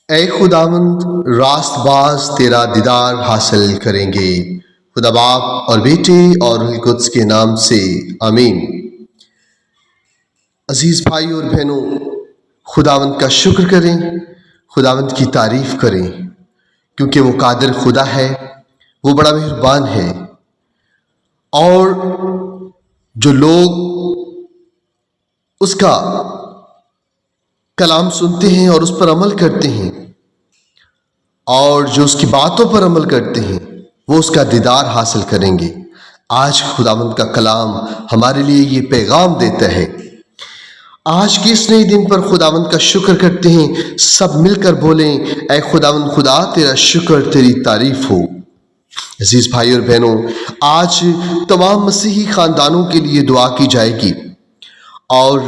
اے خداوند راست باز تیرا دیدار حاصل کریں گے۔ خدا باپ اور بیٹے اور روح القدس کے نام سے آمین۔ عزیز بھائی اور بہنوں، خداوند کا شکر کریں، خداوند کی تعریف کریں، کیونکہ وہ قادر خدا ہے، وہ بڑا مہربان ہے۔ اور جو لوگ اس کا کلام سنتے ہیں اور اس پر عمل کرتے ہیں اور جو اس کی باتوں پر عمل کرتے ہیں، وہ اس کا دیدار حاصل کریں گے۔ آج خداوند کا کلام ہمارے لیے یہ پیغام دیتا ہے۔ آج کے اس نئے دن پر خداوند کا شکر کرتے ہیں، سب مل کر بولیں، اے خداوند خدا تیرا شکر، تیری تعریف ہو۔ عزیز بھائی اور بہنوں، آج تمام مسیحی خاندانوں کے لیے دعا کی جائے گی، اور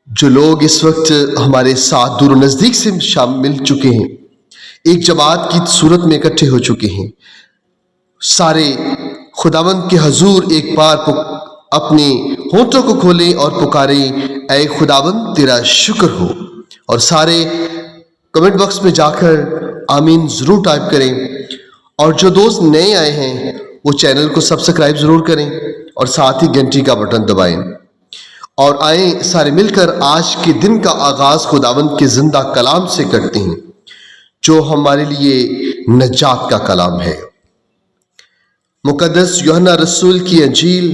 جو لوگ اس وقت ہمارے ساتھ دور و نزدیک سے مل چکے ہیں، ایک جماعت کی صورت میں اکٹھے ہو چکے ہیں، سارے خداوند کے حضور ایک بار اپنے ہونٹوں کو کھولیں اور پکاریں، اے خداوند تیرا شکر ہو۔ اور سارے کمنٹ باکس میں جا کر آمین ضرور ٹائپ کریں، اور جو دوست نئے آئے ہیں وہ چینل کو سبسکرائب ضرور کریں اور ساتھ ہی گھنٹی کا بٹن دبائیں، اور آئیں سارے مل کر آج کے دن کا آغاز خداوند کے زندہ کلام سے کرتے ہیں، جو ہمارے لیے نجات کا کلام ہے۔ مقدس یوحنا رسول کی انجیل،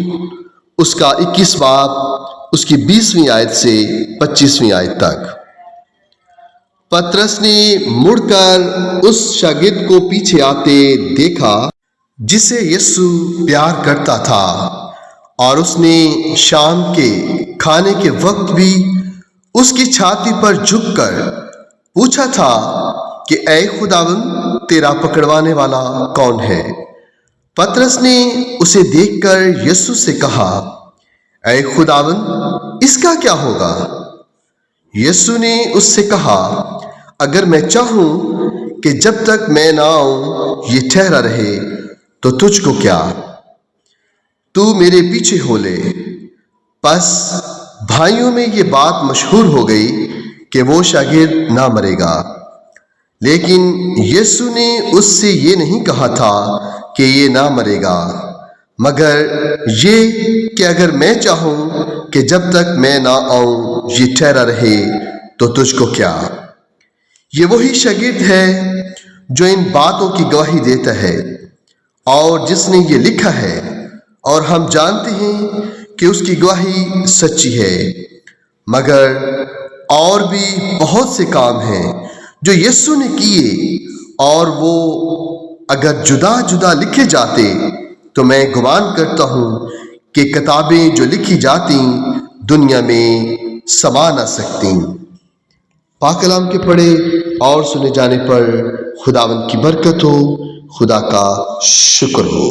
اس کا 21 باب، اس کی 20ویں آیت سے 25ویں آیت تک۔ پطرس نے مڑ کر اس شاگرد کو پیچھے آتے دیکھا جسے یسوع پیار کرتا تھا، اور اس نے شام کے کھانے کے وقت بھی اس کی چھاتی پر جھک کر پوچھا تھا کہ اے خداوند تیرا پکڑوانے والا کون ہے؟ پطرس نے اسے دیکھ کر یسوع سے کہا، اے خداوند اس کا کیا ہوگا؟ یسوع نے اس سے کہا، اگر میں چاہوں کہ جب تک میں نہ آؤں یہ ٹھہرا رہے تو تجھ کو کیا، تو میرے پیچھے ہو لے۔ پس بھائیوں میں یہ بات مشہور ہو گئی کہ وہ شاگرد نہ مرے گا، لیکن یسوع نے اس سے یہ نہیں کہا تھا کہ یہ نہ مرے گا، مگر یہ کہ اگر میں چاہوں کہ جب تک میں نہ آؤں یہ ٹھہرا رہے تو تجھ کو کیا۔ یہ وہی شاگرد ہے جو ان باتوں کی گواہی دیتا ہے اور جس نے یہ لکھا ہے، اور ہم جانتے ہیں کہ اس کی گواہی سچی ہے۔ مگر اور بھی بہت سے کام ہیں جو یسوع نے کیے، اور وہ اگر جدا جدا لکھے جاتے تو میں گمان کرتا ہوں کہ کتابیں جو لکھی جاتی دنیا میں سما نہ سکتی۔ پاک کلام کے پڑھے اور سنے جانے پر خداوند کی برکت ہو، خدا کا شکر ہو۔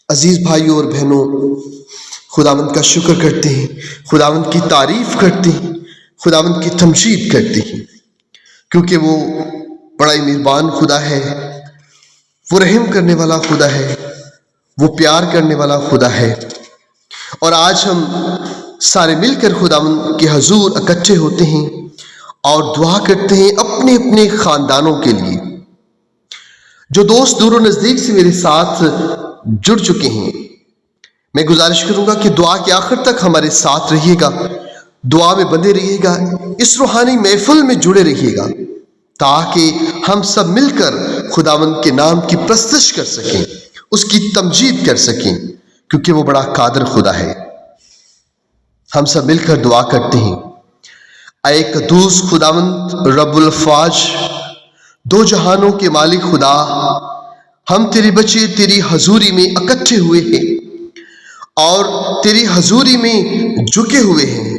عزیز بھائیوں اور بہنوں، خداوند کا شکر کرتے ہیں، خداوند کی تعریف کرتے ہیں، خداوند کی تمجید کرتے ہیں، کیونکہ وہ بڑا ہی مہربان خدا ہے، وہ رحم کرنے والا خدا ہے، وہ پیار کرنے والا خدا ہے۔ اور آج ہم سارے مل کر خداوند کے حضور اکٹھے ہوتے ہیں اور دعا کرتے ہیں اپنے اپنے خاندانوں کے لیے۔ جو دوست دور و نزدیک سے میرے ساتھ جڑ چکے ہیں، میں گزارش کروں گا کہ دعا کے آخر تک ہمارے ساتھ رہیے گا، دعا میں بندے رہیے گا، اس روحانی محفل میں جڑے رہیے گا، تاکہ ہم سب مل کر خداوند کے نام کی پرستش کر سکیں، اس کی تمجید کر سکیں، کیونکہ وہ بڑا قادر خدا ہے۔ ہم سب مل کر دعا کرتے ہیں، اے قدوس خداوند رب الافواج، دو جہانوں کے مالک خدا، ہم تیرے بچے تیری حضوری میں اکٹھے ہوئے ہیں اور تیری حضوری میں جھکے ہوئے ہیں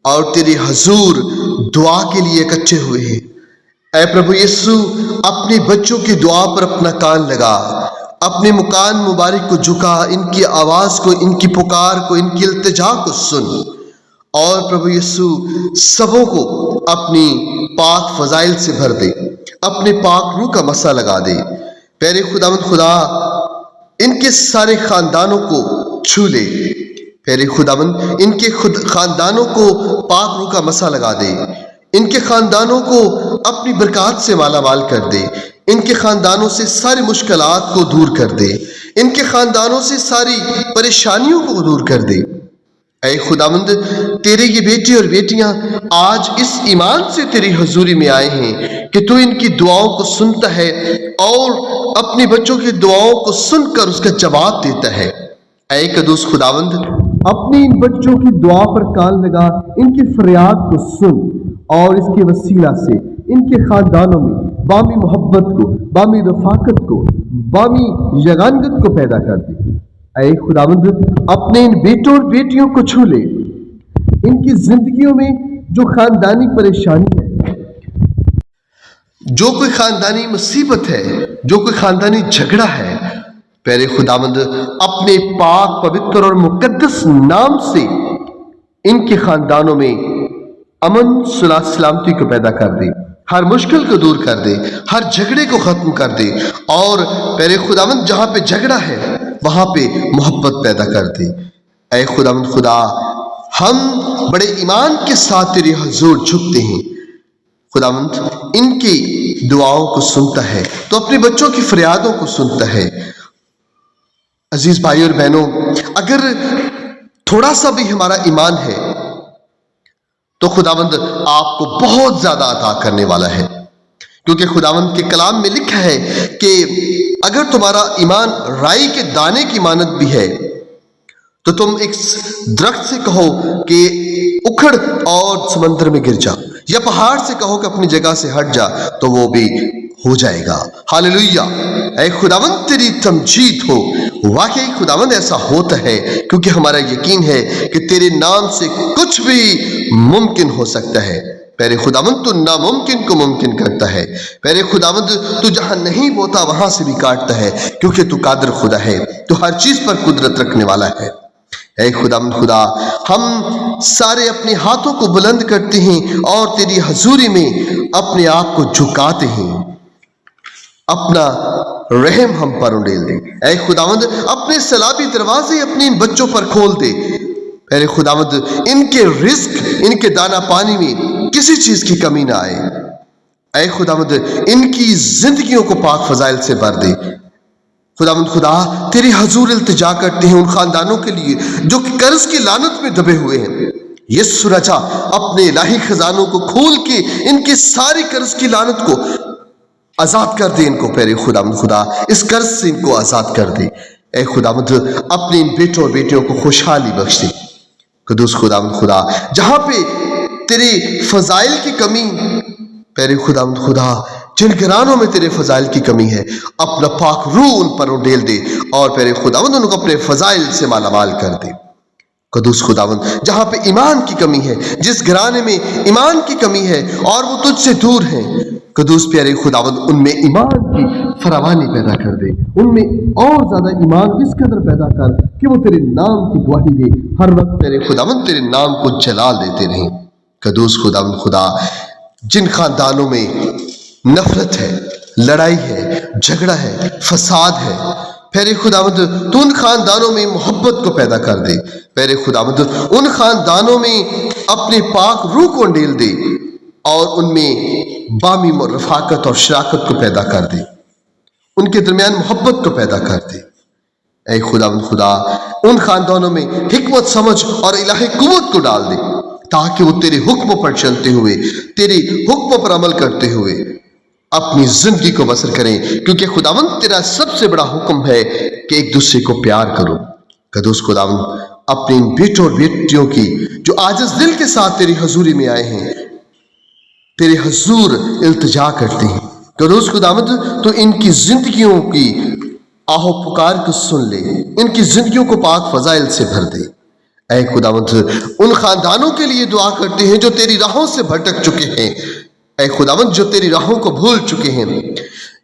اور تیری حضور دعا کے لیے اکٹھے ہوئے ہیں۔ اے پربھو یسوع، اپنے بچوں کی دعا پر اپنا کان لگا، اپنے مکان مبارک کو جھکا، ان کی آواز کو، ان کی پکار کو، ان کی التجا کو سن، اور پربھو یسوع سبوں کو اپنی پاک فضائل سے بھر دے، اپنے پاک روح کا مسا لگا دے۔ پیارے خداوند خدا، ان کے سارے خاندانوں کو چھو لے، پیارے خداوند ان کے خاندانوں کو پاک روح کا مسا لگا دے، ان کے خاندانوں کو اپنی برکات سے مالا مال کر دے، ان کے خاندانوں سے ساری مشکلات کو دور کر دے، ان کے خاندانوں سے ساری پریشانیوں کو دور کر دے۔ اے خداوند، تیرے یہ بیٹے اور بیٹیاں آج اس ایمان سے تیری حضوری میں آئے ہیں کہ تو ان کی دعاؤں کو سنتا ہے اور اپنے بچوں کی دعاؤں کو سن کر اس کا جواب دیتا ہے۔ اے قدوس خداوند، اپنے ان بچوں کی دعا پر کان لگا، ان کی فریاد کو سن اور اس کے وسیلہ سے ان کے خاندانوں میں بامی محبت کو، بامی رفاقت کو، بامی یگانگت کو پیدا کر دے۔ اے خداوند، اپنے ان بیٹوں اور بیٹیوں کو چھو لے، ان کی زندگیوں میں جو خاندانی پریشانی ہے، جو کوئی خاندانی مصیبت ہے، جو کوئی خاندانی جھگڑا ہے، پیارے خداوند اپنے پاک پوتر اور مقدس نام سے ان کے خاندانوں میں امن، صلح سلامتی کو پیدا کر دے، ہر مشکل کو دور کر دے، ہر جھگڑے کو ختم کر دے، اور پیارے خداوند جہاں پہ جھگڑا ہے وہاں پہ محبت پیدا کر دے۔ اے خداوند خدا، ہم بڑے ایمان کے ساتھ تیرے حضور جھکتے ہیں۔ خداوند ان کی دعاؤں کو سنتا ہے، تو اپنے بچوں کی فریادوں کو سنتا ہے۔ عزیز بھائی اور بہنوں، اگر تھوڑا سا بھی ہمارا ایمان ہے تو خداوند آپ کو بہت زیادہ عطا کرنے والا ہے، کیونکہ خداوند کے کلام میں لکھا ہے کہ اگر تمہارا ایمان رائی کے دانے کی مانند بھی ہے تو تم ایک درخت سے کہو کہ اکھڑ اور سمندر میں گر جا، یا پہاڑ سے کہو کہ اپنی جگہ سے ہٹ جا، تو وہ بھی ہو جائے گا۔ ہاللویہ! اے خداوند تیری تمجید ہو، واقعی خداوند ایسا ہوتا ہے، کیونکہ ہمارا یقین ہے کہ تیرے نام سے کچھ بھی ممکن ہو سکتا ہے۔ پیارے خداوند تو ناممکن کو ممکن کرتا ہے۔ پیارے خداوند تو جہاں نہیں بوتا وہاں سے بھی کاٹتا ہے، کیونکہ تو قادر خدا ہے، تو ہر چیز پر قدرت رکھنے والا ہے۔ اے خداوند خدا، ہم سارے اپنے ہاتھوں کو بلند کرتے ہیں اور تیری حضوری میں اپنے آپ کو جھکاتے ہیں۔ اپنا رحم ہم پر انڈیل دے۔ اے خداوند اپنے سلابی دروازے اپنے ان بچوں پر کھول دے۔ اے خداوند ان کے رزق، ان کے دانا پانی میں کسی چیز کی کمی نہ آئے۔ اے خداوند ان کی زندگیوں کو پاک فضائل سے بھر دے۔ خداوند خدا، تیری حضور التجا کرتے ہیں ان خاندانوں کے لیے جو کہ قرض کی لعنت میں دبے ہوئے ہیں۔ یسوع رجا اپنے الہی خزانوں کو کھول کے ان کی ساری قرض کی لعنت کو آزاد کر دے، ان کو پیارے خداوند خدا اس قرض سے ان کو آزاد کر دے۔ اے خداوند اپنے ان بیٹوں اور بیٹیوں کو خوشحالی بخش دے۔ قدوس خداوند خدا، جہاں پہ تیرے فضائل کی کمی، پیارے خداوند خدا جن گھرانوں میں تیرے فضائل کی کمی ہے، اپنا پاک روح ان پر اڈیل دے اور پیارے خداوند ان کو اپنے فضائل سے مالا مال کر دے۔ قدوس خداوند جہاں پہ ایمان کی کمی ہے، جس گھرانے میں ایمان کی کمی ہے اور وہ تجھ سے دور ہیں، قدوس پیارے خداوند ان میں ایمان کی فراوانی پیدا کر دے، ان میں اور زیادہ ایمان اس قدر پیدا کر کہ وہ تیرے نام کی گواہی دے، ہر وقت پیارے خداوند تیرے نام کو جلال دیتے رہیں۔ قدوس خداوند خدا، جن خاندانوں میں نفرت ہے، لڑائی ہے، جھگڑا ہے، فساد ہے، پیارے خداوند تو ان خاندانوں میں محبت کو پیدا کر دے۔ پیارے خداوند ان خاندانوں میں اپنے پاک روح کو انڈیل دے اور ان میں بامی رفاقت اور شراکت کو پیدا کر دے، ان کے درمیان محبت کو پیدا کر دے۔ اے خداوند خدا، ان خاندانوں میں حکمت، سمجھ اور الہی قوت کو ڈال دے، تاکہ وہ تیرے حکموں پر چلتے ہوئے، تیرے حکموں پر عمل کرتے ہوئے اپنی زندگی کو بسر کریں، کیونکہ خداوند تیرا سب سے بڑا حکم ہے کہ ایک دوسرے کو پیار کرو۔ قدوس خداوند اپنے ان بیٹوں اور بیٹیوں کی جو عاجز دل کے ساتھ تیری حضوری میں آئے ہیں، تیرے حضور التجا کرتے ہیں، قدوس خداوند تو ان کی زندگیوں کی آہو پکار کو سن لے، ان کی زندگیوں کو پاک فضائل سے بھر دے۔ اے خداوند ان خاندانوں کے لیے دعا کرتے ہیں جو تیری راہوں سے بھٹک چکے ہیں، اے خداوند جو تیری راہوں کو بھول چکے ہیں،